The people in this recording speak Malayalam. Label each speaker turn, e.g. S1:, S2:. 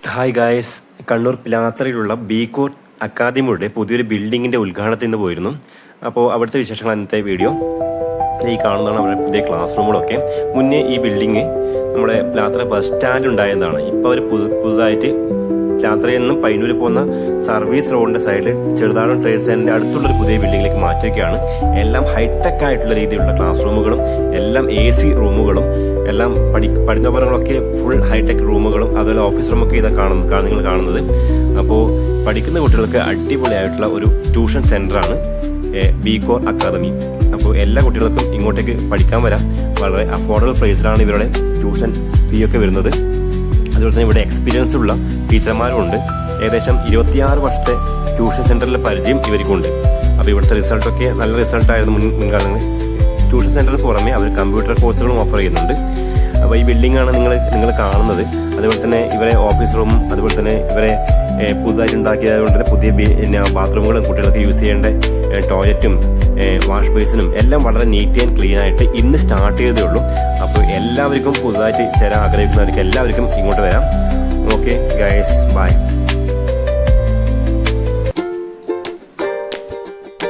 S1: ഹായ് ഗായ്സ്, കണ്ണൂർ പിലാത്തറയിലുള്ള ബികോർ അക്കാദമിയുടെ പുതിയൊരു ബിൽഡിങ്ങിൻ്റെ ഉദ്ഘാടനത്തിൽ നിന്ന് പോയിരുന്നു. അപ്പോൾ അവിടുത്തെ വിശേഷങ്ങൾ ഇന്നത്തെ വീഡിയോ. ഈ കാണുന്നതാണ് അവരുടെ പുതിയ ക്ലാസ് റൂമുകളൊക്കെ. മുന്നേ ഈ ബിൽഡിങ് നമ്മുടെ പിലാത്തറ ബസ് സ്റ്റാൻഡ് ഉണ്ടായതാണ്. ഇപ്പോൾ അവർ പുതുതായിട്ട് പിലാത്തറയിൽ നിന്നും പയ്യന്നൂർ പോകുന്ന സർവീസ് റോഡിൻ്റെ സൈഡിൽ ചെറുതാഴം ട്രേഡ് സെൻറ്ററിൻ്റെ അടുത്തുള്ളൊരു പുതിയ ബിൽഡിങ്ങിലേക്ക് മാറ്റുകയാണ്. എല്ലാം ഹൈടെക് ആയിട്ടുള്ള രീതിയിലുള്ള ക്ലാസ് റൂമുകളും എല്ലാം AC റൂമുകളും എല്ലാം പഠിക്കുന്നവരങ്ങളൊക്കെ ഫുൾ ഹൈടെക് റൂമുകളും അതുപോലെ ഓഫീസ് റൂമൊക്കെ നിങ്ങൾ കാണുന്നത്. അപ്പോൾ പഠിക്കുന്ന കുട്ടികൾക്ക് അടിപൊളിയായിട്ടുള്ള ഒരു ട്യൂഷൻ സെൻ്ററാണ് ബികോർ അക്കാദമി. അപ്പോൾ എല്ലാ കുട്ടികൾക്കും ഇങ്ങോട്ടേക്ക് പഠിക്കാൻ വരാം. വളരെ അഫോർഡബിൾ പ്രൈസിലാണ് ഇവരുടെ ട്യൂഷൻ ഫീ ഒക്കെ വരുന്നത്. അതുപോലെ തന്നെ ഇവിടെ എക്സ്പീരിയൻസ് ഉള്ള ടീച്ചർമാരുമുണ്ട്. ഏകദേശം 26 വർഷത്തെ ട്യൂഷൻ സെൻ്ററിലെ പരിചയം ഇവർക്കുണ്ട്. അപ്പോൾ ഇവിടുത്തെ റിസൾട്ടൊക്കെ നല്ല റിസൾട്ടായിരുന്നു മുൻകാലങ്ങളിൽ. ട്യൂഷൻ സെൻ്ററിന് പുറമെ അവർ കമ്പ്യൂട്ടർ കോഴ്സുകളും ഓഫർ ചെയ്യുന്നുണ്ട്. അപ്പോൾ ഈ ബിൽഡിങ്ങാണ് നിങ്ങൾ കാണുന്നത്. അതുപോലെ തന്നെ ഇവരെ ഓഫീസ് റൂമും അതുപോലെ തന്നെ ഇവരെ പുതുതായിട്ട് ഉണ്ടാക്കിയതുകൊണ്ട് തന്നെ പുതിയ ബാത്റൂമുകളും കുട്ടികൾക്ക് യൂസ് ചെയ്യേണ്ട ടോയ്ലറ്റും വാഷ് ബേസിനും എല്ലാം വളരെ നീറ്റ് ആൻഡ് ക്ലീൻ ആയിട്ട് ഇന്ന് സ്റ്റാർട്ട് ചെയ്തേ ഉള്ളൂ. അപ്പോൾ എല്ലാവർക്കും പുതുതായിട്ട് ചേരാൻ ആഗ്രഹിക്കുന്നവർക്ക് എല്ലാവർക്കും ഇങ്ങോട്ട് വരാം. Okay guys, by.